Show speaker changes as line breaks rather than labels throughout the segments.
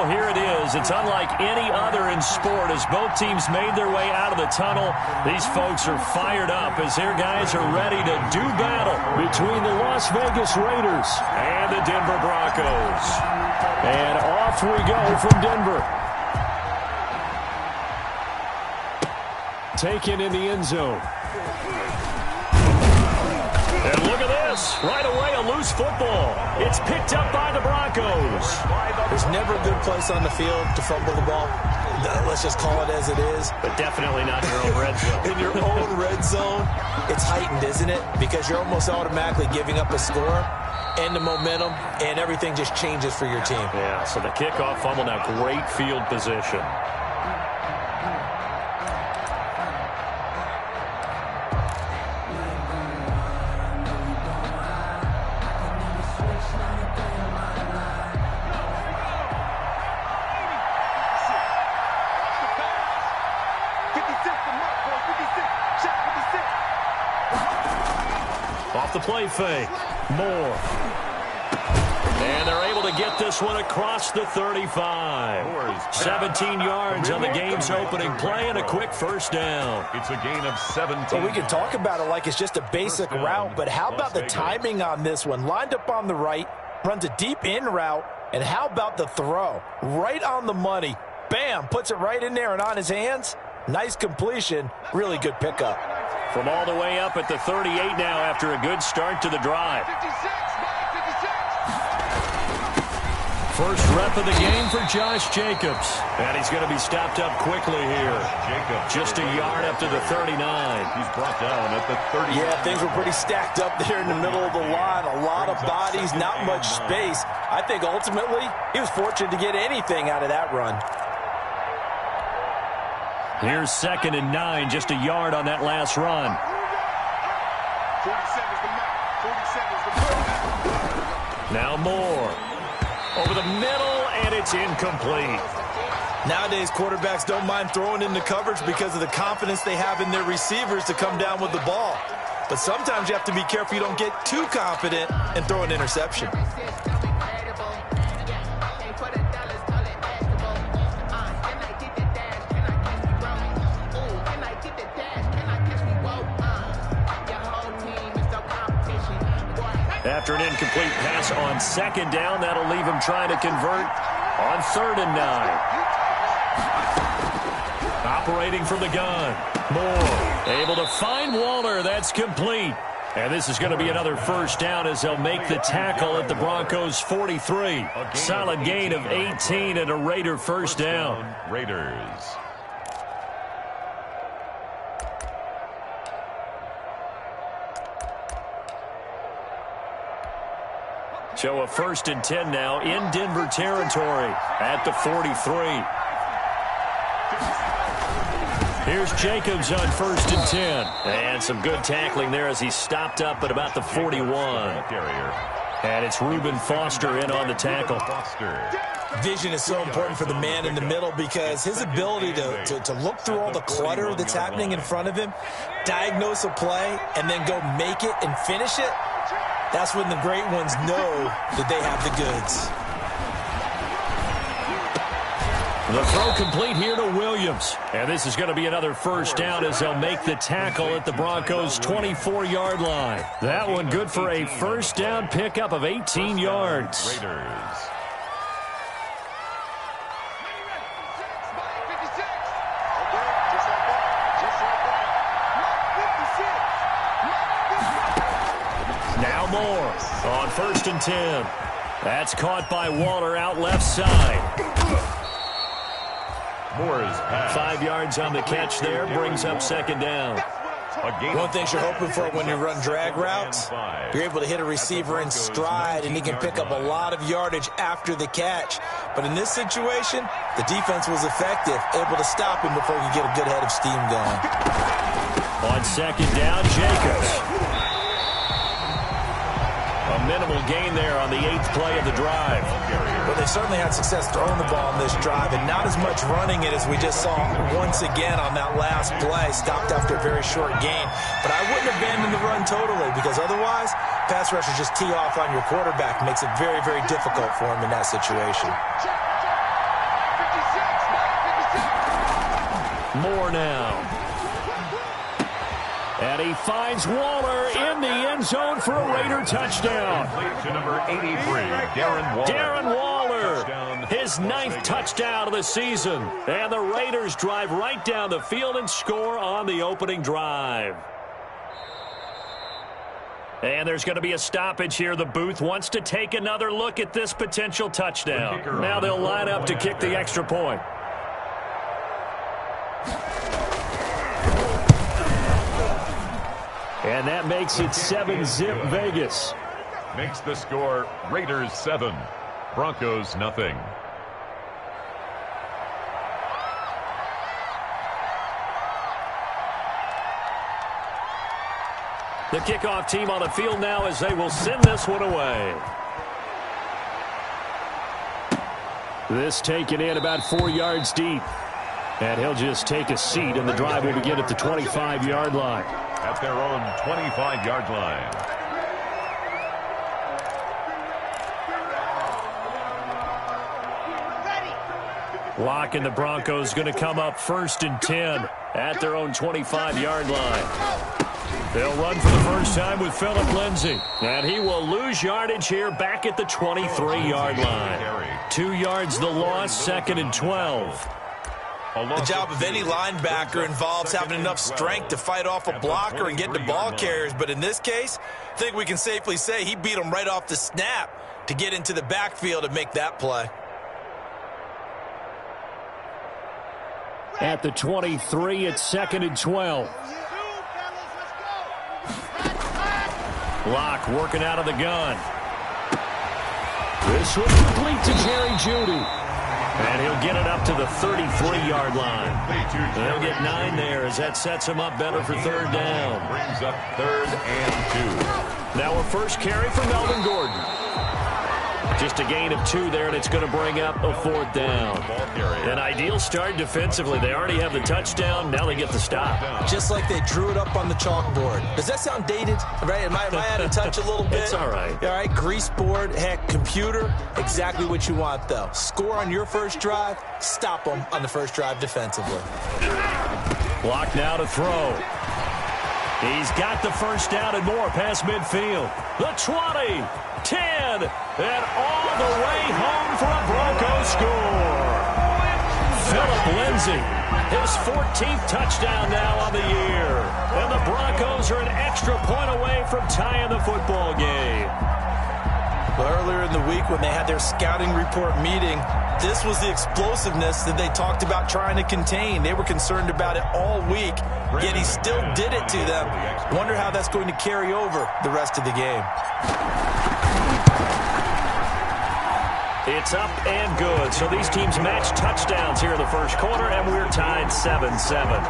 Well, here it is. It's unlike any other in sport. As both teams made their way out of the tunnel, these folks are fired up as their guys are ready to do battle between the Las Vegas Raiders and the Denver Broncos. And off we go from Denver. Taken in the end zone. And look at this. Right away, a loose football. It's picked up by the Broncos.
There's never a good place on the field to fumble the ball. Let's just call it as it is.
But definitely not in your own red zone.
In your own red zone, it's heightened, isn't it? Because you're almost automatically giving up a score and the momentum, and everything just changes for your team.
Yeah, so the kickoff fumble, now great field position. Off the play fake. Moore. And they're able to get this one across the 35. 17 yards on the game's opening play and a quick first down.
It's a gain of 17.
Well, we can talk about it like it's just a basic route, but how about the timing on this one? Lined up on the right, runs a deep in route, and how about the throw? Right on the money. Bam, puts it right in there and on his hands. Nice completion. Really good pickup.
From all the way up at the 38 now after a good start to the drive. First rep of the game for Josh Jacobs. And he's going to be stopped up quickly here. Just a yard up to the 39.
He's brought down at the 30.
Yeah, things were pretty stacked up there in the middle of the line. A lot of bodies, not much space. I think ultimately he was fortunate to get anything out of that run.
Here's 2nd and 9, just a yard on that last run.
47's the mark. 47's the mark.
Now Moore. Over the middle, and it's incomplete.
Nowadays, quarterbacks don't mind throwing into coverage because of the confidence they have in their receivers to come down with the ball. But sometimes you have to be careful you don't get too confident and throw an interception.
After an incomplete pass on 2nd down, that'll leave him trying to convert on 3rd and 9. Operating from the gun. Moore able to find Waller. That's complete. And this is going to be another first down as they'll make the tackle at the Broncos' 43. Solid gain of 18 and a Raider first down.
Raiders.
So a 1st and 10 now in Denver territory at the 43. Here's Jacobs on 1st and 10. And some good tackling there as he stopped up at about the 41. And it's Reuben Foster in on the tackle.
Vision is so important for the man in the middle because his ability to look through all the clutter that's happening in front of him, diagnose a play, and then go make it and finish it, that's when the great ones know that they have the goods.
The throw complete here to Williams. And this is going to be another first down as they'll make the tackle at the Broncos' 24-yard line. That one good for a first down pickup of 18 yards.
Raiders.
Now Moore on 1st and 10. That's caught by Waller out left side.
Moore's pass.
5 yards on the catch there, brings up 2nd down.
One thing you're hoping for when you run drag routes, you're able to hit a receiver in stride and he can pick up a lot of yardage after the catch. But in this situation, the defense was effective, able to stop him before he could get a good head of steam going.
On 2nd down, Jacobs. A minimal gain there on the 8th play of the drive.
Well, they certainly had success throwing the ball on this drive, and not as much running it as we just saw once again on that last play. Stopped after a very short gain. But I wouldn't abandon the run totally, because otherwise, pass rushers just tee off on your quarterback. Makes it very, very difficult for him in that situation.
More now. And he finds Waller in the end zone for a Raider touchdown.
To number 83, Darren Waller.
Darren Waller, his 9th touchdown of the season. And the Raiders drive right down the field and score on the opening drive. And there's going to be a stoppage here. The booth wants to take another look at this potential touchdown. Now they'll line up to kick the extra point. And that makes it 7-zip Vegas.
Makes the score Raiders 7, Broncos nothing.
The kickoff team on the field now as they will send this one away. This taken in about 4 yards deep. And he'll just take a seat, and the drive will begin at the 25-yard line.
At their own 25-yard line.
Locke and the Broncos going to come up 1st and 10 at their own 25-yard line. They'll run for the first time with Phillip Lindsay. And he will lose yardage here back at the 23-yard line. 2 yards the loss, 2nd and 12.
The job of any linebacker involves having enough strength to fight off a blocker and get to ball carriers. But in this case, I think we can safely say he beat him right off the snap to get into the backfield and make that play.
At the 23, it's 2nd and 12. Locke working out of the gun. This one complete to Jerry Jeudy. And he'll get it up to the 33-yard line. They'll get 9 there as that sets him up better for 3rd down.
Brings up 3rd and 2.
Now a first carry for Melvin Gordon. Just a gain of 2 there, and it's going to bring up a 4th down. An ideal start defensively. They already have the touchdown. Now they get the stop.
Just like they drew it up on the chalkboard. Does that sound dated? Right? Am I out of touch a little bit?
It's all right.
All right, grease board, heck, computer, exactly what you want, though. Score on your first drive, stop them on the first drive defensively.
Locke now to throw. He's got the first down and more past midfield. The 20, 10, and all the way home for a Broncos score. Phillip Lindsay, his 14th touchdown now on the year. And the Broncos are an extra point away from tying the football game.
Well, earlier in the week when they had their scouting report meeting, this was the explosiveness that they talked about trying to contain. They were concerned about it all week, yet he still did it to them. Wonder how that's going to carry over the rest of the game.
It's up and good. So these teams match touchdowns here in the first quarter, and we're tied 7-7.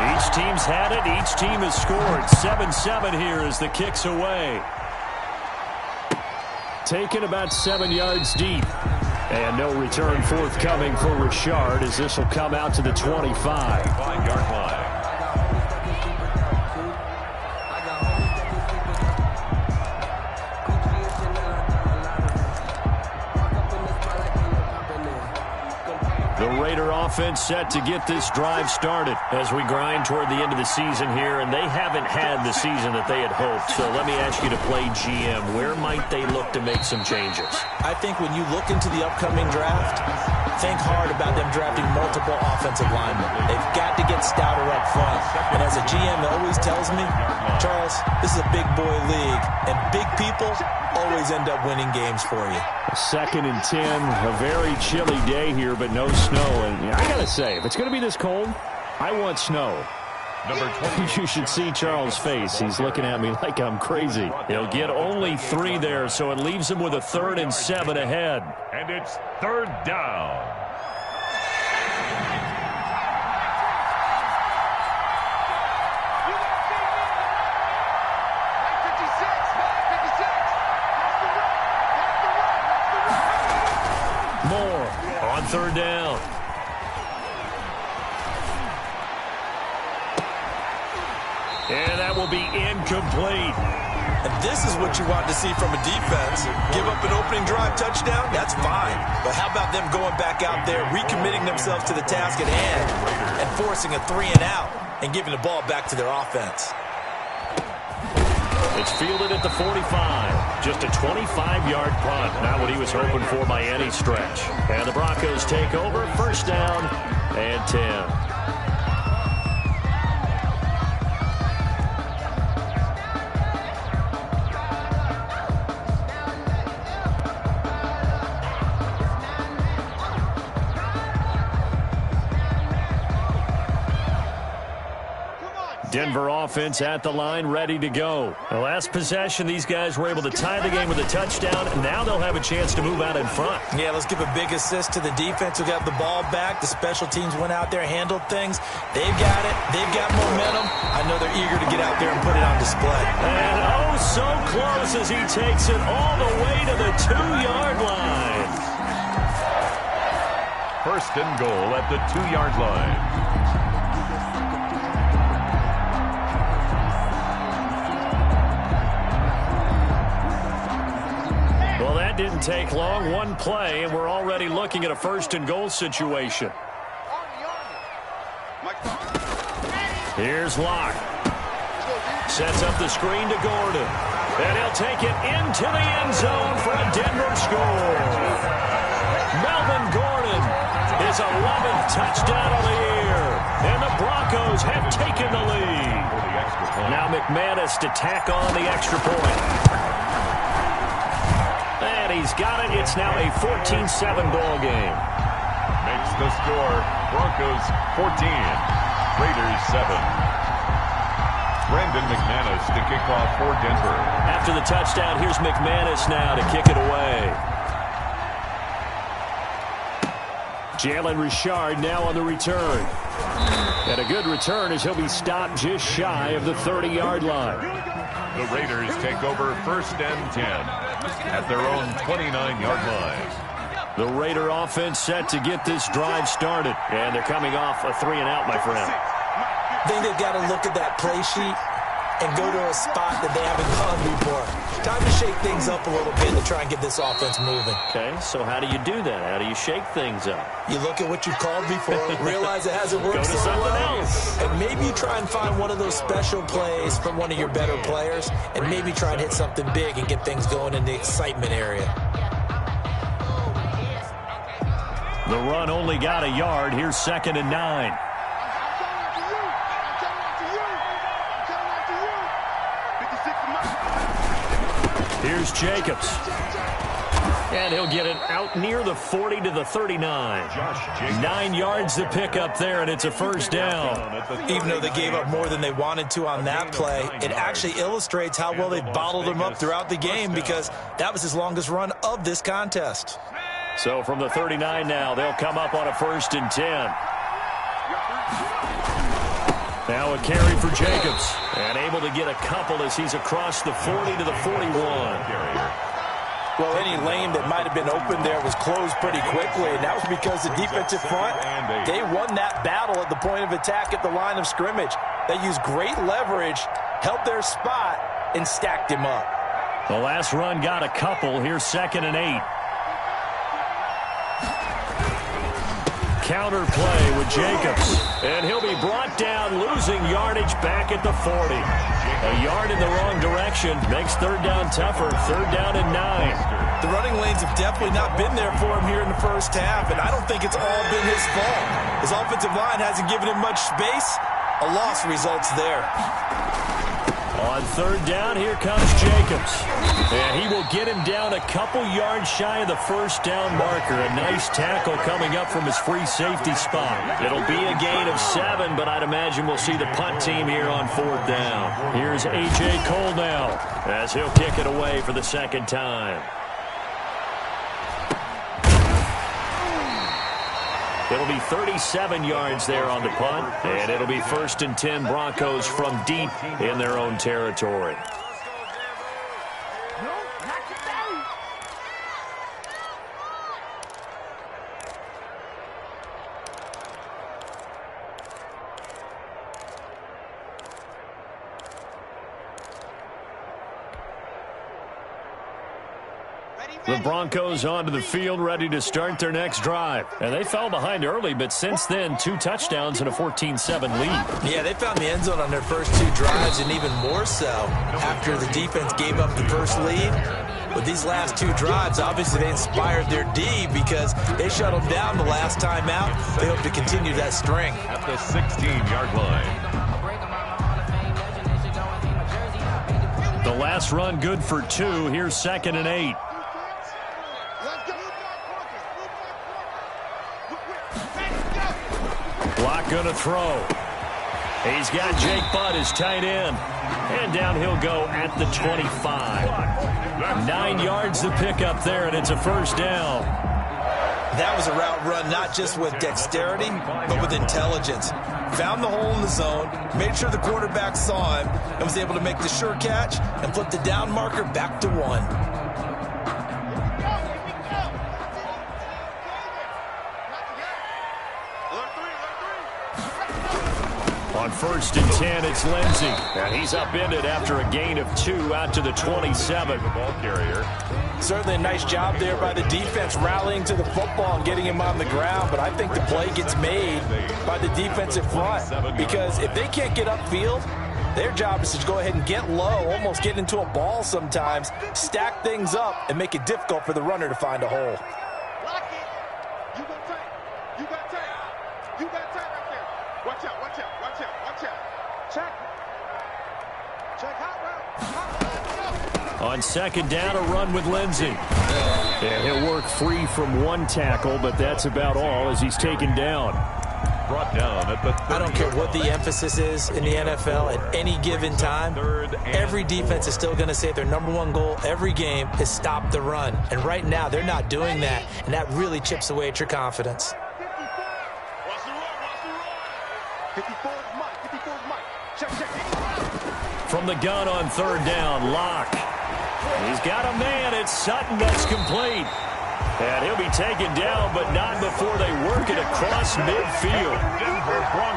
Each team's had it. Each team has scored. 7-7 here as the kick's away. Taken about 7 yards deep. And no return forthcoming for Richard as this will come out to the 25-yard line. The Raider offense set to get this drive started as we grind toward the end of the season here, and they haven't had the season that they had hoped. So let me ask you to play GM. Where might they look to make some changes?
I think when you look into the upcoming draft, think hard about them drafting multiple offensive linemen. They've got to get stouter up front. And as a GM that always tells me, Charles, this is a big boy league, and big people always end up winning games for you.
2nd and 10, a very chilly day here, but no snow. And I got to say, if it's going to be this cold, I want snow. You should see Charles' face. He's looking at me like I'm crazy. He'll get only 3 there, so it leaves him with a 3rd and 7 ahead.
And it's 3rd down.
be incomplete.
And this is what you want to see from a defense. Give up an opening drive touchdown, that's fine. But how about them going back out there, recommitting themselves to the task at hand, and forcing a 3-and-out and giving the ball back to their offense.
It's fielded at the 45. Just a 25-yard punt. Not what he was hoping for by any stretch. And the Broncos take over. First down and 10. Denver offense at the line, ready to go. The last possession, these guys were able to tie the game with a touchdown, and now they'll have a chance to move out in front.
Yeah, let's give a big assist to the defense who got the ball back. The special teams went out there, handled things. They've got it. They've got momentum. I know they're eager to get out there and put it on display.
And oh, so close as he takes it all the way to the 2-yard line.
First and goal at the 2-yard line.
Well, that didn't take long. One play, and we're already looking at a first and goal situation. Here's Locke. Sets up the screen to Gordon. And he'll take it into the end zone for a Denver score. Melvin Gordon, his 11th touchdown of the year. And the Broncos have taken the lead. Now McManus to tack on the extra point. And he's got it. It's now a 14-7 ball game.
Makes the score. Broncos 14. Raiders 7. Brandon McManus to kick off for Denver.
After the touchdown, here's McManus now to kick it away. Jalen Richard now on the return. And a good return as he'll be stopped just shy of the 30-yard line.
The Raiders take over first and 10 at their own 29-yard line.
The Raider offense set to get this drive started. And they're coming off a 3-and-out, my friend.
I think they've got to look at that play sheet and go to a spot that they haven't gone before. Time to shake things up a little bit to try and get this offense moving.
Okay, so how do you do that? How do you shake things up?
You look at what you've called before, realize it hasn't worked
Go to
so
something
well,
else.
and maybe you try and find one of those special plays from one of your better players, and maybe try and hit something big and get things going in the excitement area.
The run only got a yard. Here's 2nd and 9. Here's Jacobs. And he'll get it out near the 40 to the 39. 9 yards to pick up there, and it's a first down.
Even though they gave up more than they wanted to on that play, it actually illustrates how well they bottled him up throughout the game, because that was his longest run of this contest.
So from the 39 now, they'll come up on a 1st and 10. Now a carry for Jacobs. And able to get a couple as he's across the 40 to the 41.
Well, any lane that might have been open there was closed pretty quickly, and that was because the defensive front, they won that battle at the point of attack at the line of scrimmage. They used great leverage, held their spot, and stacked him up.
The last run got a couple. Here's 2nd and 8. Counter play with Jacobs. And he'll be brought down, losing yardage back at the 40. A yard in the wrong direction makes 3rd down tougher. 3rd down and 9.
The running lanes have definitely not been there for him here in the first half, and I don't think it's all been his fault. His offensive line hasn't given him much space. A loss results there.
On 3rd down, here comes Jacobs. And he will get him down a couple yards shy of the first down marker. A nice tackle coming up from his free safety spot. It'll be a gain of 7, but I'd imagine we'll see the punt team here on 4th down. Here's A.J. Cole now as he'll kick it away for the 2nd time. It'll be 37 yards there on the punt, and it'll be 1st and 10 Broncos from deep in their own territory. The Broncos onto the field, ready to start their next drive. And they fell behind early, but since then, 2 touchdowns and a 14-7 lead.
Yeah, they found the end zone on their first 2 drives, and even more so after the defense gave up the first lead. But these last 2 drives, obviously they inspired their D because they shut them down the last time out. They hope to continue that string.
At the 16-yard line.
The last run good for 2. Here's 2nd and 8. Block gonna throw. He's got Jake Butt as tight end. And down he'll go at the 25. 9 yards to pick up there, and it's a first down.
That was a route run not just with dexterity, but with intelligence. Found the hole in the zone, made sure the quarterback saw him, and was able to make the sure catch and flip the down marker back to 1.
On 1st and 10, it's Lindsey. And he's upended after a gain of 2 out to the 27.
The ball carrier.
Certainly a nice job there by the defense rallying to the football and getting him on the ground, but I think the play gets made by the defensive front because if they can't get upfield, their job is to go ahead and get low, almost get into a ball sometimes, stack things up, and make it difficult for the runner to find a hole.
On 2nd down, a run with Lindsey. And he'll work free from 1 tackle, but that's about all as he's taken down.
Brought down at the 30.
I don't care what the emphasis is in the NFL at any given time. Every defense is still going to say their #1 goal every game is stop the run. And right now, they're not doing that, and that really chips away at your confidence.
From the gun on 3rd down, Locke. He's got a man. It's Sutton that's complete. And he'll be taken down, but not before they work it across midfield.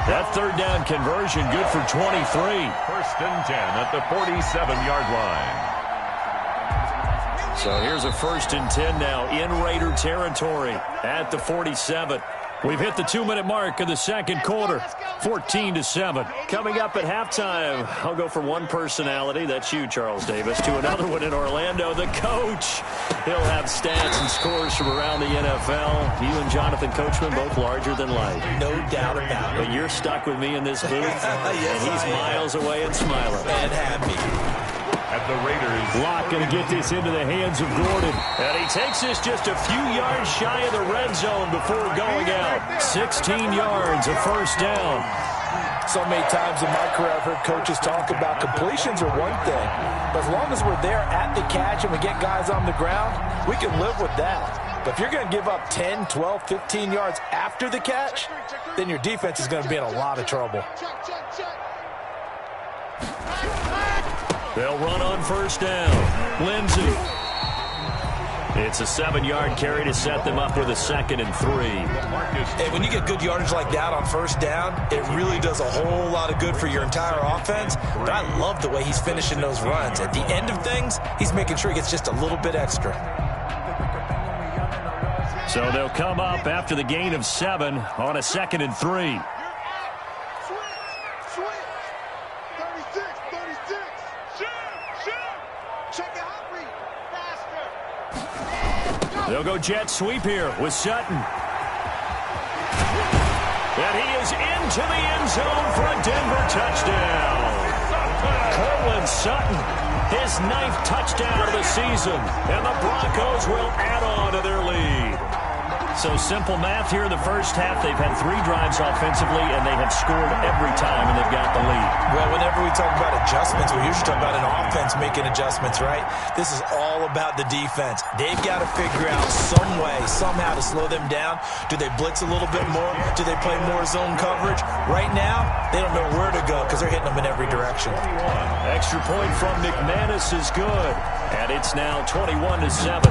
That 3rd down conversion good for 23.
1st and 10 at the 47-yard line.
So here's a 1st and 10 now in Raider territory at the 47. We've hit the 2-minute mark of the 2nd quarter, 14-7. Coming up at halftime, I'll go from one personality, that's you, Charles Davis, to another one in Orlando, the coach. He'll have stats and scores from around the NFL. You and Jonathan Coachman, both larger than life.
No doubt about it.
But you're stuck with me in this booth,
Yes,
and he's miles away and smiling.
And happy.
At the Raiders.
Locke going to get this into the hands of Gordon. And he takes this just a few yards shy of the red zone before going out. 16 yards, a first down.
So many times in my career I've heard coaches talk about completions are one thing. But as long as we're there at the catch and we get guys on the ground, we can live with that. But if you're going to give up 10, 12, 15 yards after the catch, then your defense is going to be in a lot of trouble.
They'll run on first down. Lindsey. It's a 7-yard carry to set them up with a 2nd and 3.
Hey, when you get good yardage like that on first down, it really does a whole lot of good for your entire offense. But I love the way he's finishing those runs. At the end of things, he's making sure he gets just a little bit extra.
So they'll come up after the gain of 7 on a 2nd and 3. They'll go jet sweep here with Sutton. And he is into the end zone for a Denver touchdown. Cortland Sutton, his 9th touchdown of the season. And the Broncos will add on to their lead. So simple math here in the first half. They've had 3 drives offensively, and they have scored every time, and they've got the lead.
Well, whenever we talk about adjustments, we usually talk about an offense making adjustments, right? This is all about the defense. They've got to figure out some way, somehow to slow them down. Do they blitz a little bit more? Do they play more zone coverage? Right now, they don't know where to go because they're hitting them in every direction.
Extra point from McManus is good, and it's now 21-7.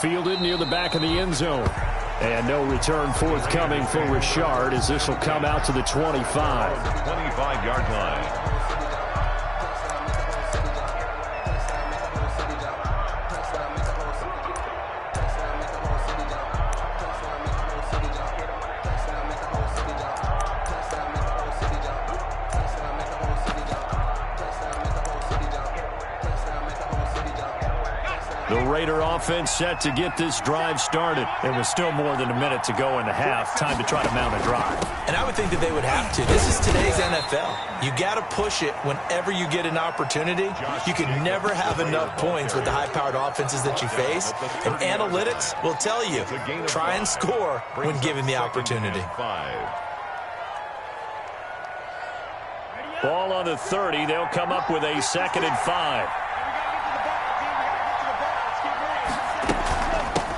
Fielded near the back of the end zone. And no return forthcoming for Richard as this will come out to the 25.
25-yard line.
The Raider offense set to get this drive started. There was still more than a minute to go in the half. Time to try to mount a drive.
And I would think that they would have to. This is today's NFL. You got to push it whenever you get an opportunity. You can never have enough points with the high-powered offenses that you face. And analytics will tell you, try and score when given the opportunity.
Ball on the 30. They'll come up with a 2nd and 5.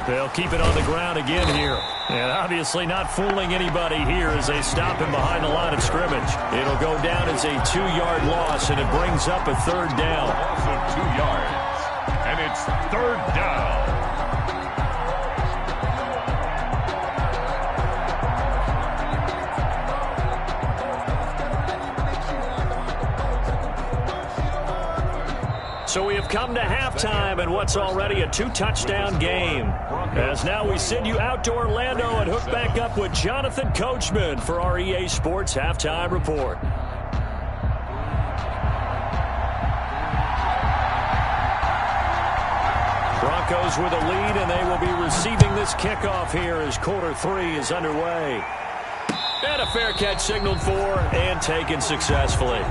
They'll keep it on the ground again here. And obviously not fooling anybody here as they stop him behind the line of scrimmage. It'll go down as a 2-yard loss, and it brings up a 3rd down.
Loss of 2 yards. And it's 3rd down.
So we have come to halftime in what's already a 2-touchdown game. As now we send you out to Orlando and hook back up with Jonathan Coachman for our EA Sports Halftime Report. Broncos with a lead, and they will be receiving this kickoff here as quarter 3 is underway. And a fair catch signaled for and taken successfully.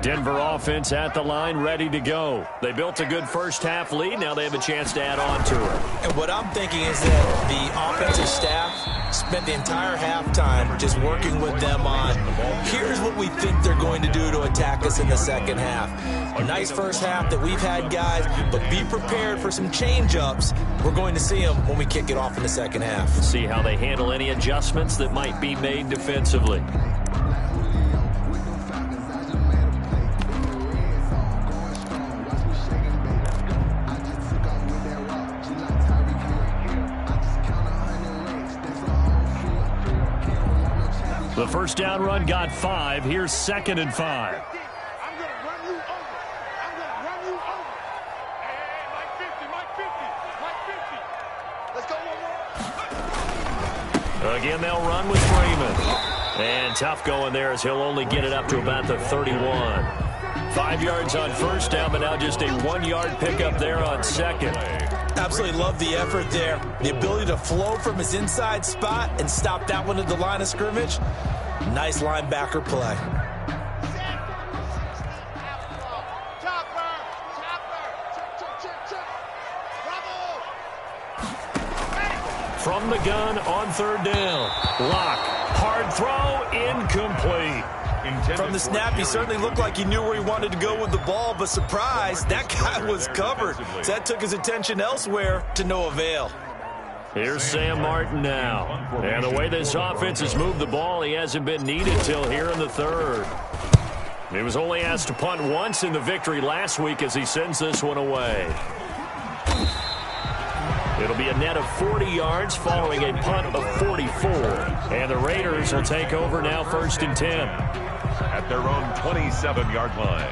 Denver offense at the line, ready to go. They built a good first-half lead. Now they have a chance to add on to it.
And what I'm thinking is that the offensive staff spent the entire halftime just working with them on, here's what we think they're going to do to attack us in the second half. A nice first half that we've had, guys, but be prepared for some change-ups. We're going to see them when we kick it off in the second half.
See how they handle any adjustments that might be made defensively. The first down run got 5. Here's 2nd and 5.
I'm going to run you over. I'm going to run you over. Hey, Mike 50, Mike 50, Mike 50. Let's go one more.
Again, they'll run with Freeman. And tough going there as he'll only get it up to about the 31. 5 yards on first down, but now just a 1-yard pickup there on 2nd.
Absolutely love the effort there. The ability to flow from his inside spot and stop that one at the line of scrimmage. Nice linebacker play.
From the gun on 3rd down. Lock. Hard throw. Incomplete.
From the snap, he certainly looked like he knew where he wanted to go with the ball, but surprise, that guy was covered. So that took his attention elsewhere to no avail.
Here's Sam Martin now. And the way this offense has moved the ball, he hasn't been needed till here in the 3rd. He was only asked to punt once in the victory last week as he sends this one away. It'll be a net of 40 yards following a punt of 44. And the Raiders will take over now 1st and 10.
At their own 27-yard line.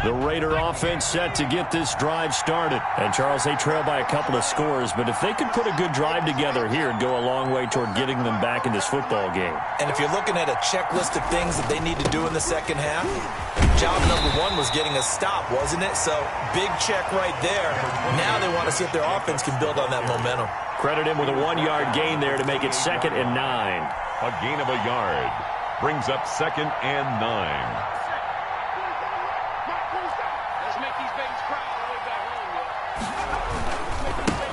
The Raider offense set to get this drive started. And, Charles, they trail by a couple of scores, but if they could put a good drive together here, it'd go a long way toward getting them back in this football game.
And if you're looking at a checklist of things that they need to do in the second half, job number 1 was getting a stop, wasn't it? So, big check right there. Now they want to see if their offense can build on that momentum.
Credit him with a 1-yard gain there to make it 2nd and 9.
A gain of a yard brings up 2nd and 9.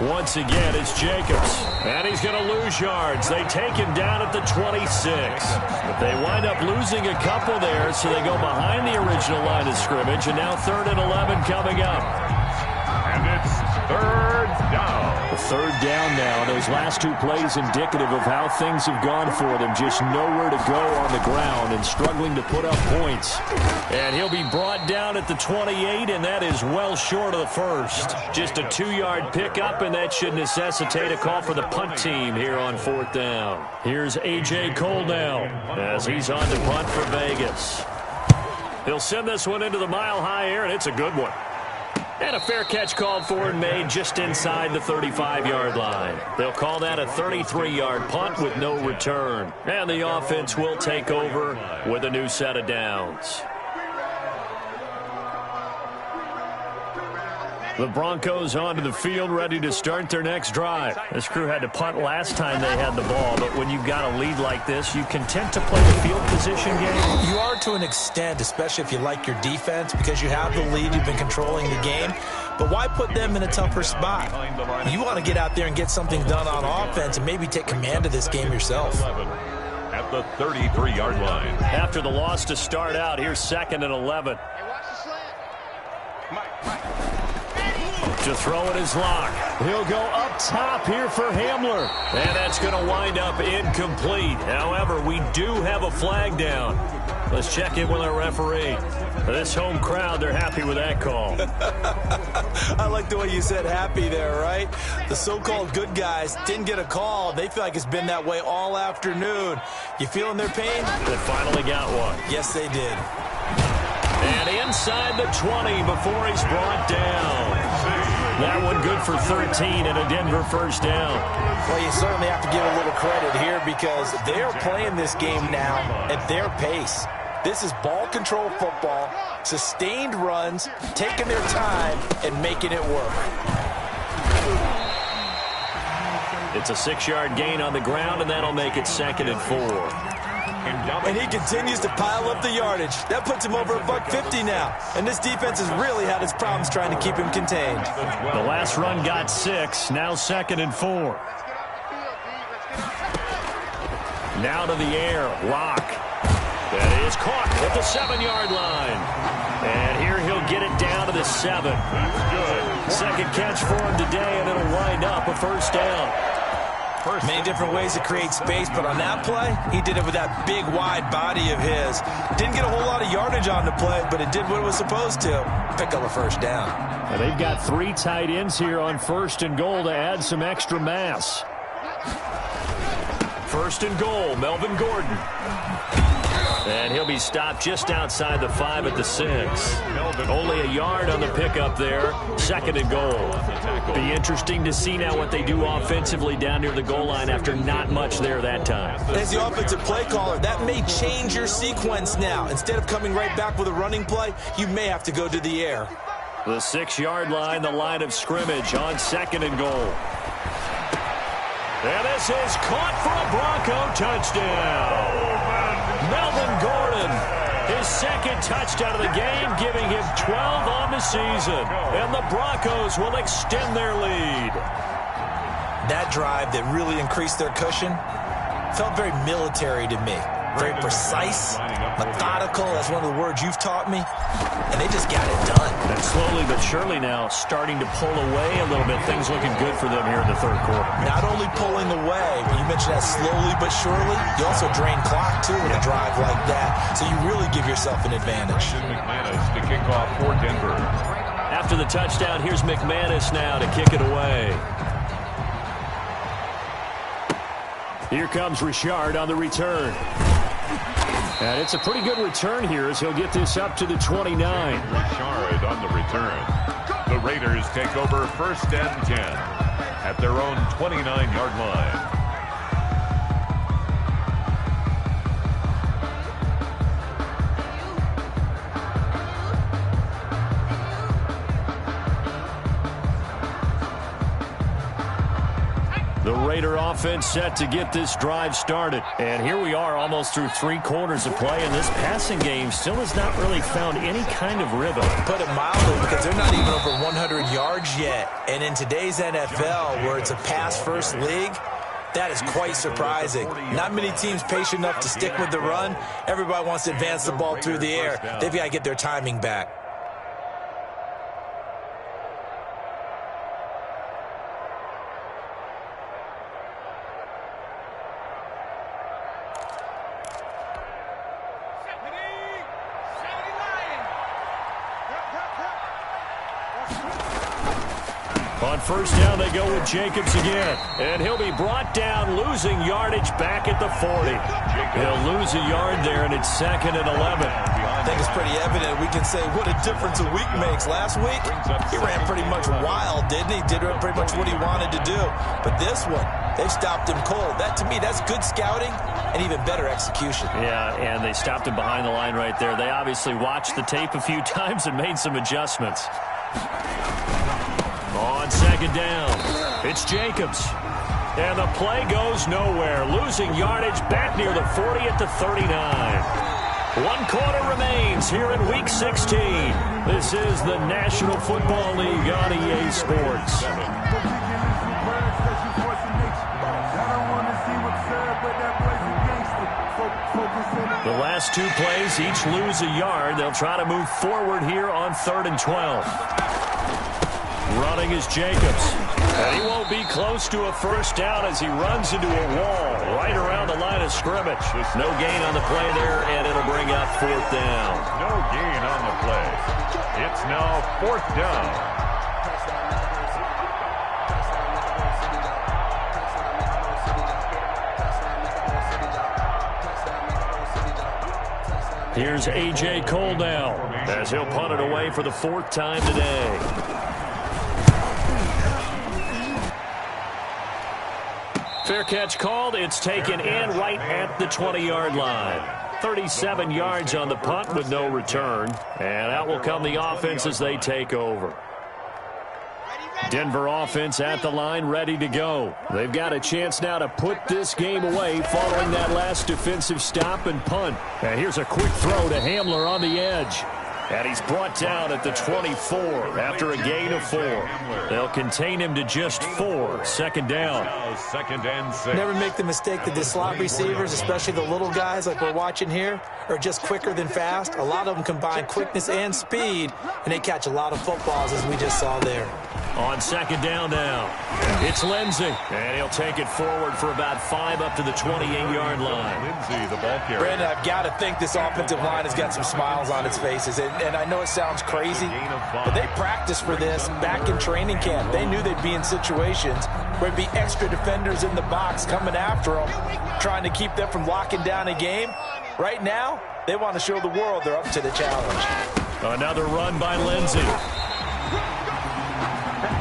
Once again, it's Jacobs. And he's going to lose yards. They take him down at the 26. But they wind up losing a couple there, so they go behind the original line of scrimmage. And now 3rd and 11 coming up.
And it's 3rd down.
third down now. Those last two plays indicative of how things have gone for them. Just nowhere to go on the ground and struggling to put up points. And he'll be brought down at the 28, and that is well short of the first. Just a 2-yard pickup, and that should necessitate a call for the punt team here on fourth down. Here's A.J. Cole now as he's on to punt for Vegas. He'll send this one into the mile-high air, and it's a good one. And a fair catch called for and made just inside the 35-yard line. They'll call that a 33-yard punt with no return. And the offense will take over with a new set of downs. The Broncos onto the field, ready to start their next drive. This crew had to punt last time they had the ball, but when you've got a lead like this, you content to play the field position game?
You are to an extent, especially if you like your defense, because you have the lead, you've been controlling the game. But why put them in a tougher spot? You want to get out there and get something done on offense and maybe take command of this game yourself.
At the 33-yard line.
After the loss to start out, here's 2nd and 11. To throw it is Locke. He'll go up top here for Hamler. And that's going to wind up incomplete. However, we do have a flag down. Let's check in with our referee. For this home crowd, they're happy with that call.
I like the way you said happy there, right? The so-called good guys didn't get a call. They feel like it's been that way all afternoon. You feeling their pain?
They finally got one.
Yes, they did.
And inside the 20 before he's brought down. That one good for 13 and a Denver first down.
Well, you certainly have to give a little credit here because they're playing this game now at their pace. This is ball control football, sustained runs, taking their time and making it work.
It's a 6-yard gain on the ground, and that'll make it 2nd and 4.
And he continues to pile up the yardage. That puts him over $150 now. And this defense has really had its problems trying to keep him contained.
The last run got 6, now 2nd and 4. Now to the air, Locke. That is caught at the 7-yard line. And here he'll get it down to the 7. Second catch for him today, and it'll wind up a first down.
Many different ways to create space, but on that play, he did it with that big, wide body of his. Didn't get a whole lot of yardage on the play, but it did what it was supposed to. Pick up a first down.
Well, they've got 3 tight ends here on 1st and goal to add some extra mass. 1st and goal, Melvin Gordon. And he'll be stopped just outside the 5 at the 6. Only a yard on the pickup there. 2nd and goal. Be interesting to see now what they do offensively down near the goal line after not much there that time.
As the offensive play caller, that may change your sequence now. Instead of coming right back with a running play, you may have to go to the air.
The 6-yard line, the line of scrimmage on 2nd and goal. And this is caught for a Bronco touchdown. Melvin Gordon, his 2nd touchdown of the game, giving him 12 on the season. And the Broncos will extend their lead.
That drive that really increased their cushion felt very military to me. Very precise, methodical. That's one of the words you've taught me. And they just got it done.
And slowly but surely now starting to pull away a little bit. Things looking good for them here in the 3rd quarter.
Not only pulling away, but you mentioned that slowly but surely, you also drain clock, too, with a drive like that. So you really give yourself an advantage.
McManus to kick off for Denver.
After the touchdown, here's McManus now to kick it away. Here comes Richard on the return. And it's a pretty good return here as he'll get this up to the 29.
Richard on the return. The Raiders take over 1st and 10 at their own 29-yard line.
The Raider offense set to get this drive started. And here we are almost through 3 quarters of play, and this passing game still has not really found any kind of rhythm.
Put it mildly, because they're not even over 100 yards yet. And in today's NFL, where it's a pass-first league, that is quite surprising. Not many teams patient enough to stick with the run. Everybody wants to advance the ball through the air. They've got to get their timing back.
On first down, they go with Jacobs again. And he'll be brought down, losing yardage back at the 40. He'll lose a yard there, and it's 2nd and 11.
I think it's pretty evident. We can say what a difference a week makes. Last week, he ran pretty much wild, didn't he? Did pretty much what he wanted to do. But this one, they've stopped him cold. That, to me, that's good scouting and even better execution.
Yeah, and they stopped him behind the line right there. They obviously watched the tape a few times and made some adjustments. On 2nd down, it's Jacobs. And the play goes nowhere. Losing yardage back near the 40 at the 39. 1 quarter remains here in Week 16. This is the National Football League on EA Sports. The last 2 plays, each lose a yard. They'll try to move forward here on 3rd and 12. Running is Jacobs. And he won't be close to a first down as he runs into a wall right around the line of scrimmage. No gain on the play there, and it'll bring up 4th down.
No gain on the play. It's now 4th down.
Here's A.J. Cole now as he'll punt it away for the 4th time today. Fair catch called. It's taken in right at the 20-yard line. 37 yards on the punt with no return. And out will come the offense as they take over. Denver offense at the line, ready to go. They've got a chance now to put this game away following that last defensive stop and punt. And here's a quick throw to Hamler on the edge. And he's brought down at the 24 after a gain of 4. They'll contain him to just 4. 2nd down.
2nd and 6.
Never make the mistake that the slot receivers, especially the little guys like we're watching here, are just quicker than fast. A lot of them combine quickness and speed, and they catch a lot of footballs, as we just saw there.
On 2nd down now, it's Lindsey. And he'll take it forward for about 5 up to the 28-yard line.
Lindsey, the ball carrier.
Brandon, I've got to think this offensive line has got some smiles on its faces. And I know it sounds crazy, but they practiced for this back in training camp. They knew they'd be in situations where there'd be extra defenders in the box coming after them, trying to keep them from locking down a game. Right now, they want to show the world they're up to the challenge.
Another run by Lindsey.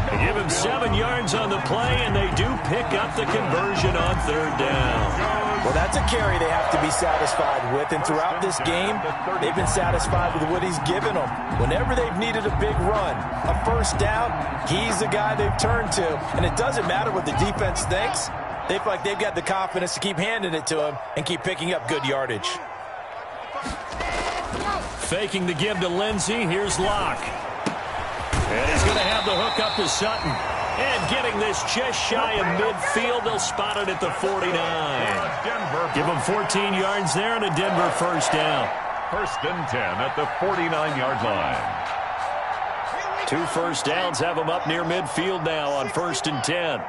They give him 7 yards on the play, and they do pick up the conversion on 3rd down.
Well, that's a carry they have to be satisfied with, and throughout this game, they've been satisfied with what he's given them. Whenever they've needed a big run, a first down, he's the guy they've turned to. And it doesn't matter what the defense thinks. They feel like they've got the confidence to keep handing it to him and keep picking up good yardage.
Faking the give to Lindsey. Here's Locke. And he's going to have the hook up to Sutton. And getting this just shy of midfield, they'll spot it at the 49. Give them 14 yards there and a Denver first down.
1st and 10 at the 49-yard line.
2 first downs have them up near midfield now on 1st and 10.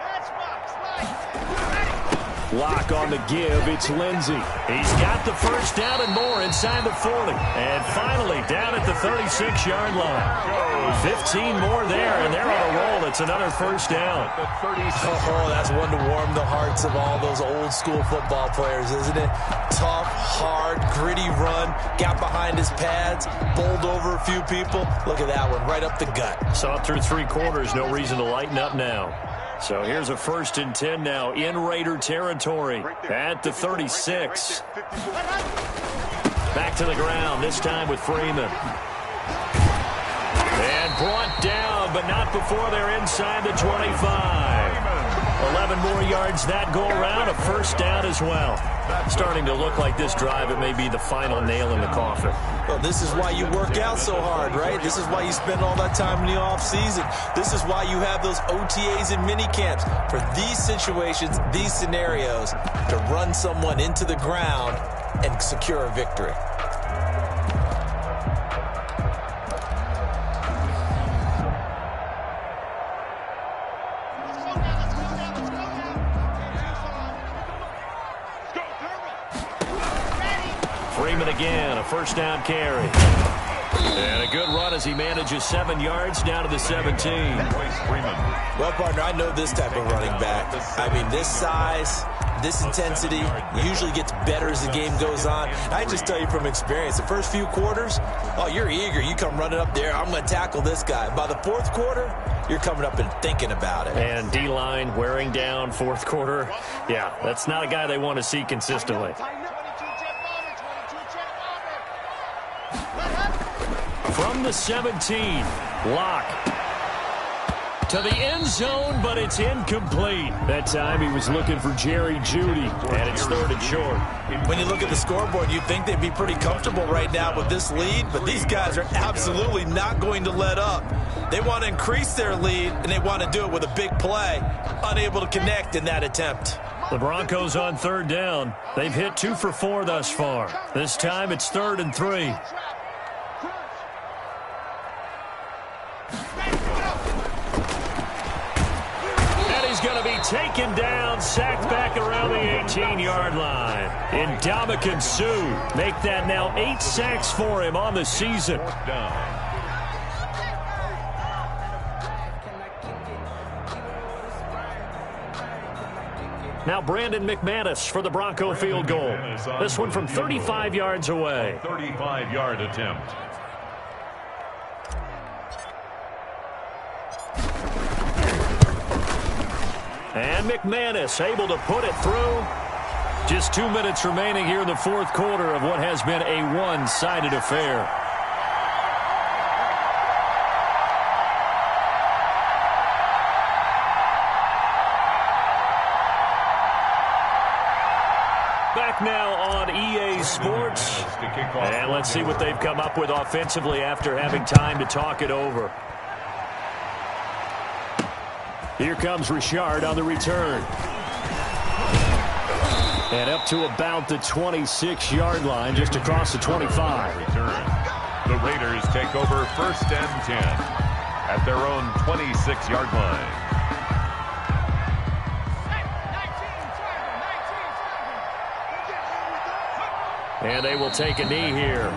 Lock on the give. It's Lindsey. He's got the first down and more inside the 40. And finally down at the 36-yard line. 15 more there, and they're on a roll. It's another first down.
Oh, that's one to warm the hearts of all those old-school football players, isn't it? Tough, hard, gritty run. Got behind his pads, bowled over a few people. Look at that one, right up the gut.
Saw it through 3 quarters. No reason to lighten up now. So here's a 1st and 10 now in Raider territory at the 36. Back to the ground, this time with Freeman. And brought down, but not before they're inside the 25. 11 more yards that go around, a first down as well. Starting to look like this drive, it may be the final nail in the coffin.
Well, this is why you work out so hard, right? This is why you spend all that time in the offseason. This is why you have those OTAs and mini camps. For these situations, these scenarios, to run someone into the ground and secure a victory.
Freeman again, a first down carry. And a good run as he manages 7 yards down to the 17.
Well, partner, I know this type of running back. I mean, this size, this intensity usually gets better as the game goes on. I just tell you from experience, the first few quarters, oh, you're eager. You come running up there, I'm going to tackle this guy. By the fourth quarter, you're coming up and thinking about it.
And D-line wearing down fourth quarter. Yeah, that's not a guy they want to see consistently. From the 17, Locke to the end zone, but it's incomplete. That time he was looking for Jerry Jeudy, and it's 3rd and short.
When you look at the scoreboard, you'd think they'd be pretty comfortable right now with this lead, but these guys are absolutely not going to let up. They want to increase their lead, and they want to do it with a big play. Unable to connect in that attempt.
The Broncos on 3rd down. They've hit 2 for 4 thus far. This time it's 3rd and 3. Going to be taken down, sacked back around the 18-yard line. Ndamukong Suh make that now 8 sacks for him on the season. Now Brandon McManus for the Bronco field goal. This one from 35 yards away.
35-yard attempt.
And McManus able to put it through. Just 2 minutes remaining here in the fourth quarter of what has been a one-sided affair. Back now on EA Sports. And let's see what they've come up with offensively after having time to talk it over. Here comes Richard on the return. And up to about the 26-yard line, just across the 25.
The Raiders take over 1st and 10 at their own 26-yard line.
And they will take a knee here.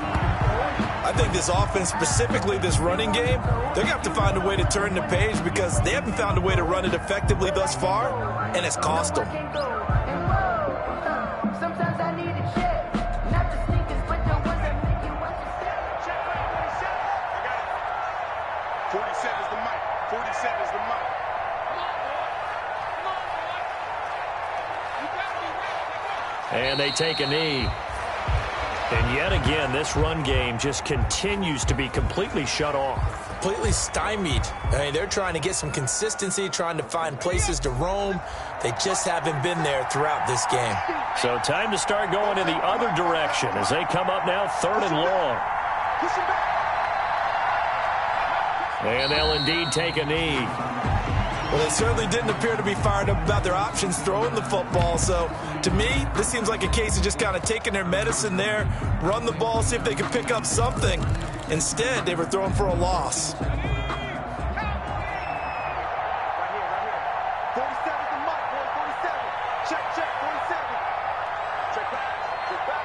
I think this offense, specifically this running game, they're going to have to find a way to turn the page because they haven't found a way to run it effectively thus far, and it's cost them.
Sometimes I need a check, not the sneakers, but the ones that make you watch your step. Check right, 47. 47 is the mic. 47 is the mic. Come on, boy. Come on, boy. You gotta be ready.
And they take a knee. And yet again, this run game just continues to be completely shut off.
Completely stymied. I mean, they're trying to get some consistency, trying to find places to roam. They just haven't been there throughout this game.
So time to start going in the other direction as they come up now 3rd and long. And they'll indeed take a knee.
Well, they certainly didn't appear to be fired up about their options throwing the football. So, to me, this seems like a case of just kind of taking their medicine there, run the ball, see if they can pick up something. Instead, they were throwing for a loss.
Right here. 47 is the mic, boy. 47. Check, 47. Check back. Check back.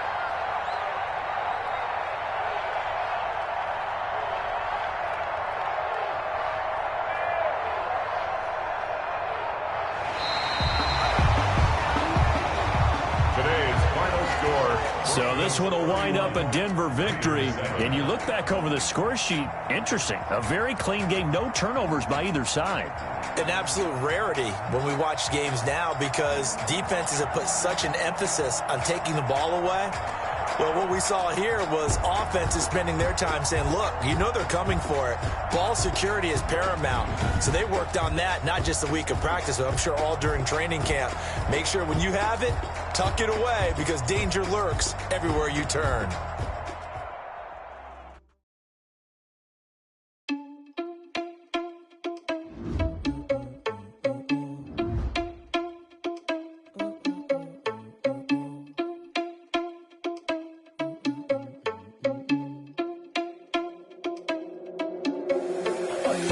So this one will wind up a Denver victory. And you look back over the score sheet, interesting. A very clean game, no turnovers by either side.
An absolute rarity when we watch games now because defenses have put such an emphasis on taking the ball away. Well, what we saw here was offenses spending their time saying, look, you know they're coming for it. Ball security is paramount. So they worked on that, not just a week of practice, but I'm sure all during training camp. Make sure when you have it, tuck it away because danger lurks everywhere you turn.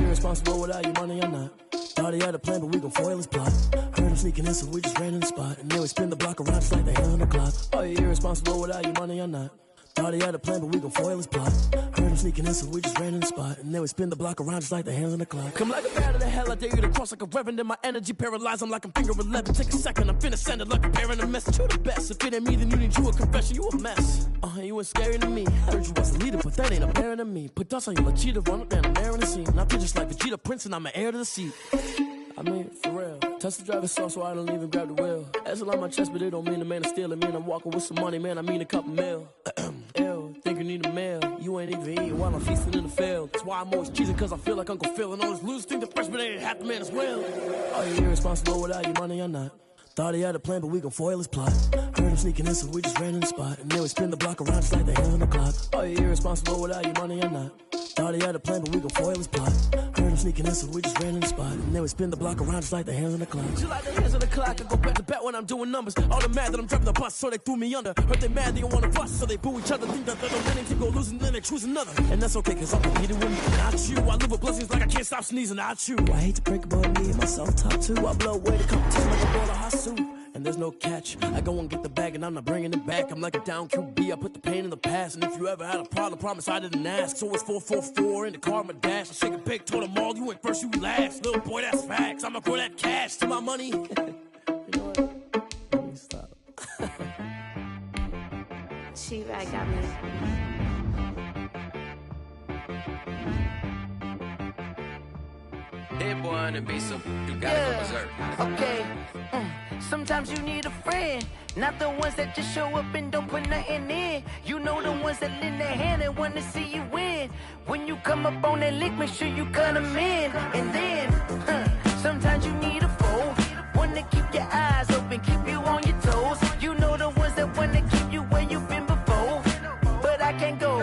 Responsible without your money or not. Thought he had a plan, but we gon' foil his plot. Heard him sneaking in, so we just ran in the spot. And then we spin the block around just like the hell on the clock. Are you irresponsible without your money or not? Thought he had a plan, but we gon' foil his plot. Heard Heard them sneaking in, so we just ran in the spot. And then we spin the block around just like the hands on the clock. Come like a bat of the hell, I dare you to cross like a reverend. In my energy paralyzed, I'm like I'm finger 11. Take a second, I'm finna send it like a parent a message. You the best, if it ain't me, then you need you a confession. You a mess, you ain't scary to me. Heard you was a leader, but that ain't apparent to me. Put dust on you like cheetah, run up down the air in the scene. I feel just like Vegeta Prince and I'm an heir to the seat. I mean, for real. Touch the driver's soft so I don't even grab the wheel. That's on my chest, but it don't mean the man is stealing. Mean I'm walking with some money, man, I mean a couple mil. Ew, think you need a meal. You ain't even eating while I'm feasting in the field. That's why I'm always cheesing, cause I feel like Uncle Phil. And all this lose think the freshman ain't half the man as well. Are you irresponsible without your money or not? Thought he had a plan, but we gon' foil his plot. Heard him sneaking in, so we just ran in the spot. And then we spin the block around just like the hands on the clock. Are you irresponsible without your money or not? Thought he had a plan, but we gon' foil his plot. Heard him sneaking in, so we just ran in the spot. And then we spin the block around just like the hands on the clock. Just like the hands on the clock, I go back to back when I'm doing numbers. All the mad that I'm driving the bus, so they threw me under. Heard they mad, they don't wanna bust, so they boo each other. Think that they're winning, keep go losing, then they choose another. And that's okay, cause I'm competing with me, not you. I live with blessings like I can't stop sneezing, not you. I hate to break it, but me and myself top two. I blow away the competition like a ball of hot soup. And there's no catch. I go and get the bag and I'm not bringing it back. I'm like a down QB, I put the pain in the past. And if you ever had a problem, promise I didn't ask. So it's 444 in the car, my dash. I shake a big, told them all, you went first, you last. Little boy, that's facts. I'ma throw that cash to my money. You know what? Let me stop.
She-Rag got me.
Hit boy on the beat, so you gotta go berserk.
Okay. Sometimes you need a friend, not the ones that just show up and don't put nothing in. You know the ones that lend their hand and wanna see you win. When you come up on that lick, make sure you cut them in. And then, sometimes you need a foe, one to keep your eyes open, keep you on your toes. You know the ones that wanna keep you where you've been before. But I can't go,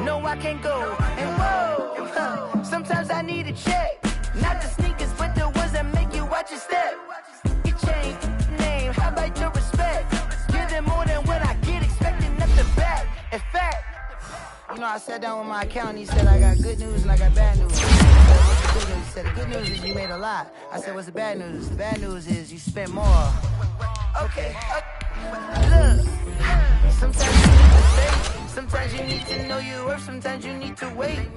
no I can't go. And whoa, sometimes I need a check. Not the sneakers, but the ones that make you watch your step. You change name, how about your respect? Give them more than what I get, expecting nothing back. In fact, you know, I sat down with my accountant, he said I got good news and I got bad news. What's the good news? He said the good news is you made a lot. I said, what's the bad news? The bad news is you spent more. Okay. Look, sometimes you need to stay. Sometimes you need to know your worth, sometimes you need to wait.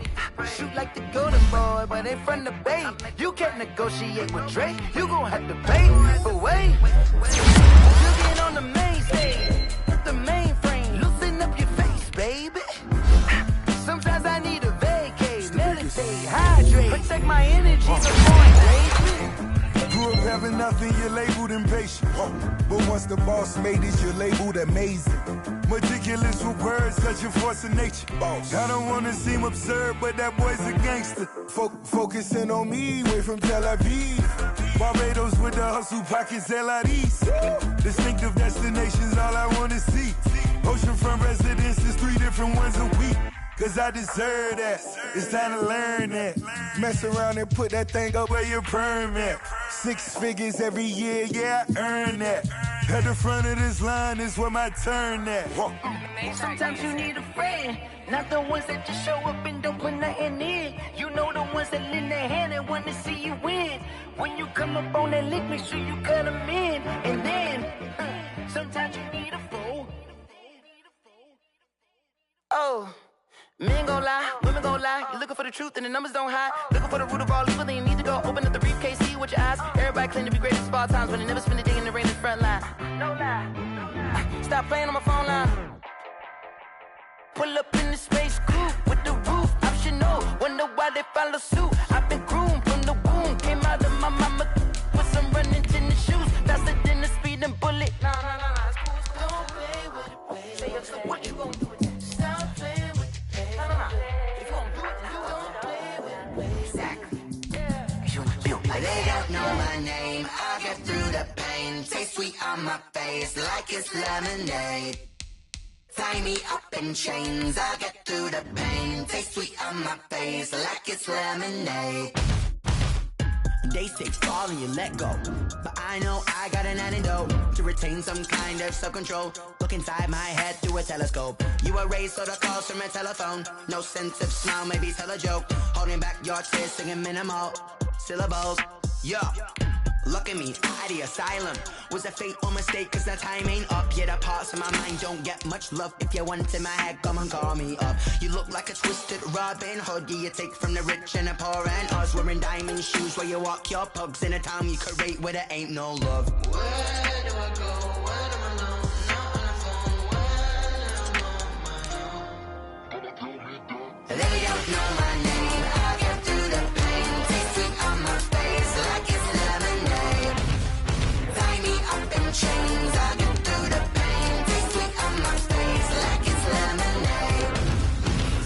Shoot like the golden boy, but ain't from the bay. You can't negotiate with Drake, you gon' have to pay. But wait, you get on the main stage, the mainframe, loosen up your face, baby. Sometimes I need a vacate, meditate, hydrate, protect my energy before it,
Grew up having nothing, you're labeled impatient. But once the boss made it, you're labeled amazing. Meticulous with words, such a force of nature. I don't wanna seem absurd, but that boy's a gangster. Focusing on me, way from Tel Aviv. Barbados with the hustle pockets, LIDs. Distinctive destinations, all I wanna see. Oceanfront residences, 3 different ones a week. Cause I deserve that, it's time to learn that. Mess around and put that thing up where your perm at. 6 figures every year, yeah, I earn that. At the front of this line is where my turn at.
Sometimes you need a friend, not the ones that just show up and don't put nothing in. You know the ones that lend their hand and want to see you win. When you come up on that lick, make sure you cut them in. And then, sometimes you need a foe. Oh. Men gon' lie, women gon' lie. You're looking for the truth and the numbers don't hide. Looking for the root of all evil, then you need to go open up the briefcase, see with your eyes. Everybody claim to be greatest of all times, but they never spend a day in the rain in the front line. No lie. Stop playing on my phone line. Pull up in the space coupe with the roof optional. Wonder why they follow suit. I've been groomed from the womb. Came out of my mama with some running tennis shoes. Faster than the speeding bullet. Nah, it's cool. Don't play with it, play. So what you gon' do? Stop playing.
They don't know my name, I'll get through the pain. Taste sweet on my face like it's lemonade. Tie me up in chains, I'll get through the pain. Taste sweet on my face like it's lemonade.
They say fall and you let go, but I know I got an antidote to retain some kind of self-control. Look inside my head through a telescope. You erase all the calls from a telephone. No sense of smile, maybe tell a joke. Holding back your tears, singing minimal syllables. Yeah, Look at me, out of the asylum. Was a fate or mistake, cause the time ain't up. Yeah, the parts of my mind don't get much love. If you want in my head, come and call me up. You look like a twisted Robin Hood. Yeah, you take from the rich and the poor and us. Wearing diamond shoes where you walk your pugs. In a town you create where there ain't no love. Where do I go? When I'm alone? Not on the phone. When I'm on my own. They don't know my name. I get through the pain. Taste sweet on my face like it's lemonade. Tie me up in chains. I get through the pain. Taste sweet on my face like it's lemonade.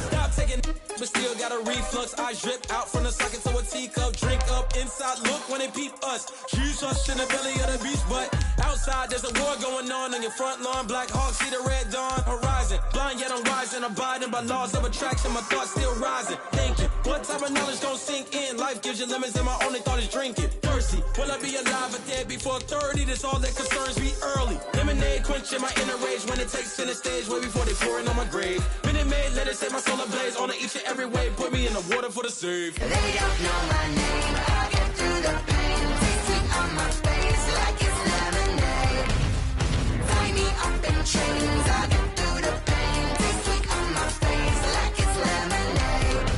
Stop taking but still got a reflux. I drip out from the socket to a teacup. Drink up inside, look when they peep us. Huge us in the belly of the beast, but outside there's a war going on your front lawn. Black Hawk, see the red dawn horizon. Blind yet I'm rising, abiding by laws of attraction. My thoughts still rising, thinking what type of knowledge gon' sink in? Life gives you lemons and my only thought is drinking. Thirsty, will I be alive or dead before 30? That's all that concerns me early. Lemonade quenching my inner rage when it takes center stage way before they pour it on my grave. Minute Maid, let it set my soul ablaze on each and every way. Put me in the water for the save.
They don't know my name. I get through the pain. Taste sweet on my face like it's lemonade. Tie me up in chains. I get through the pain. Taste sweet on my face like it's lemonade.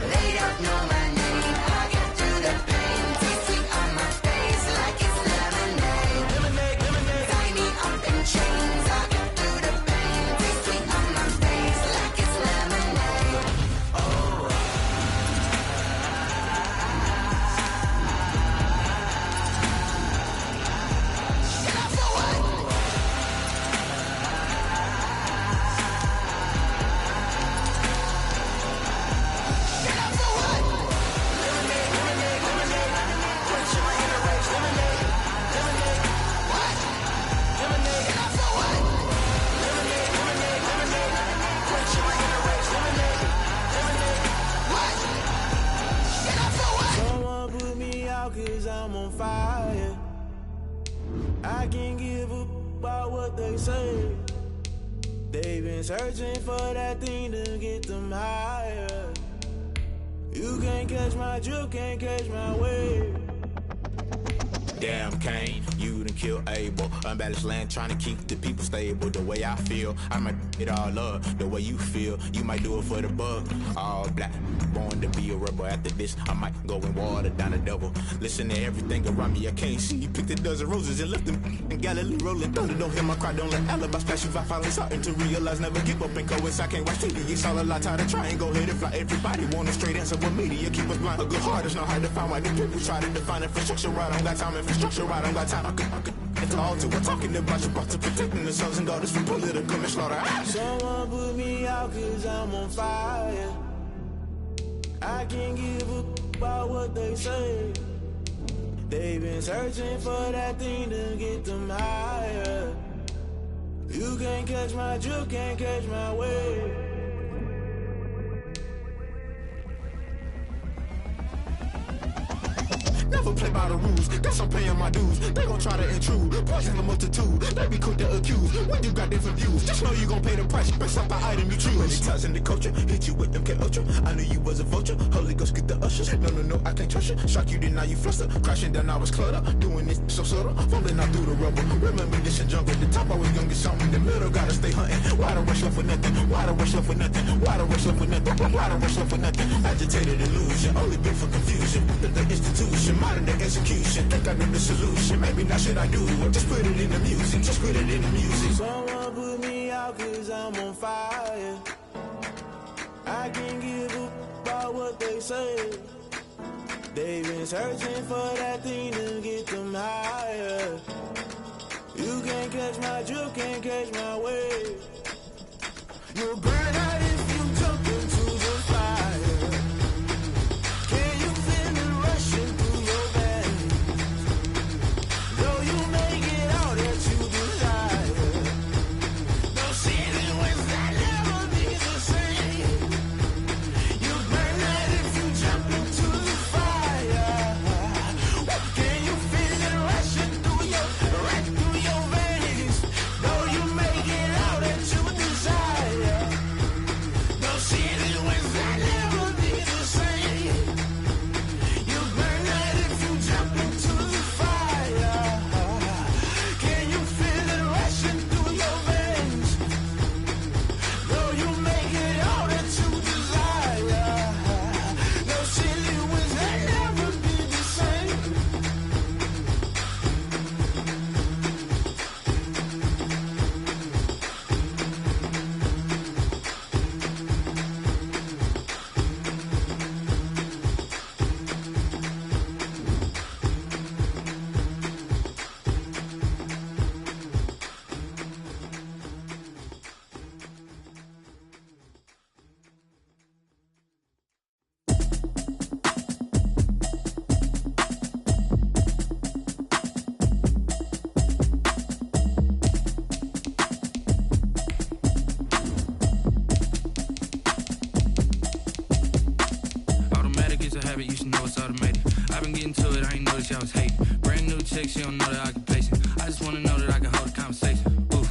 They don't know my name. I get through the pain. Taste sweet on my face like it's lemonade.
Lemonade, lemonade.
Tie me up in chains. I get through the pain. Taste sweet on my face like it's lemonade.
Someone put me out cause I'm on fire. I can't give up about what they say. They've been searching for that thing to get them higher. You can't catch my drift, can't catch my wave.
Damn Kane, you done killed Abel. Unbalanced land trying to keep the people stable. The way I feel, I might it all up. The way you feel, you might do it for the bug. All black, born to be a rebel. After this, I might go and water down the double. Listen to everything around me, I can't see. Picked a dozen roses and left them in Galilee rolling thunder. Don't hear my cry, don't let alibi splash you. I finally starting to realize, never give up and coincide. I can't watch TV, it's all a lot. Tired of trying, go ahead and fly. Everybody want a straight answer, but media keep us blind. A good heart is not hard to find. Why the people try to define infrastructure right? I don't got time, infrastructure right? I don't got time. I could it's all to we're talking about you, about to protecting the sons and daughters from political manslaughter.
Someone put me out cause I'm on fire. I can't give up about what they say. They've been searching for that thing to get them higher. You can't catch my drift, can't catch my wave.
Never play by the rules, guess I'm paying my dues. They gon' try to intrude, poison the multitude. They be quick to accuse, when you got different views. Just know you gon' pay the price, based off the item you choose. Many times in the culture, hit you with them K-Ultra. I knew you was a vulture, Holy Ghost get the ushers. No, I can't trust you. Shock you, then now you fluster. Crashing down, I was cluttered. Doing this so subtle, falling out through the rubble. Remember this in jungle, the top I was young, get something in the middle. Gotta stay hunting. Why the rush left for nothing? Why the rush left for nothing? Why the rush left for nothing? Why the rush left for nothing? Agitated illusion, only been for confusion. The institution, modern day execution. Think I know the solution. Maybe not should I do it? Just put it in the music. Just put it in the music.
Someone put me out cause I'm on fire. I can't give up about what they say. They've been searching for that thing to get them higher. You can't catch my drift, can't catch my wave. You'll burn out if you jump into the fire. Can you feel it rushing through your veins? Though you may get all that you desire, no ceiling was that never be the same. You burn out if you jump into the fire. Can you feel it rushing through your veins? Though you may get all that you
getting to it, I ain't noticed y'all was hating. Brand new chick, she don't know that I can pace it. I just wanna know that I can hold a conversation. Oof,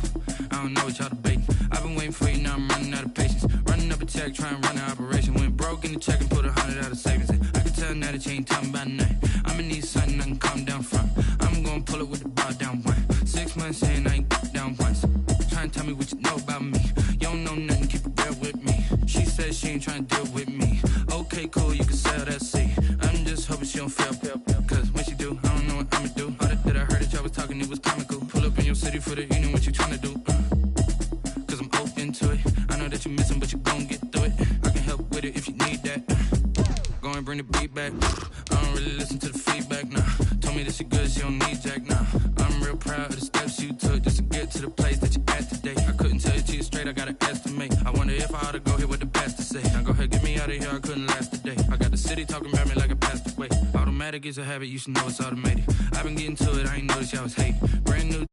I don't know what y'all debating. I've been waiting for you, now I'm running out of patience. Running up a check, trying to run an operation. Went broke in the check and put 100 out of savings in. I can tell now that you ain't talking about nothing. I'ma need something I can calm down from. I'm gonna pull it with the bar down one. 6 months in, I ain't down once. Trying to tell me what you know about me. You don't know nothing, keep it real with me. She says she ain't trying to deal with me. Okay, cool, you can sell that seat. I'm just hoping she don't fail. Cause when she do, I don't know what I'ma do. All that I heard that y'all was talking, it was comical. Pull up in your city for the evening, what you trying to do? Cause I'm open to it. I know that you missing, but you gon' get through it. I can help with it if you need that. Go and bring the beat back. I don't really listen to the feedback, nah. Told me that she good, she don't need jack, nah. I'm real proud of the steps you took just to get to the place that you at today. I couldn't tell you to you straight, I gotta estimate. I wonder if I ought to go here with the best to say. Now go ahead, get me out of here, I couldn't last a day. I got the city talking about me like I passed away. Automatic is a habit, you should know it's automated. I've been getting to it, I ain't noticed y'all was hating. Brand new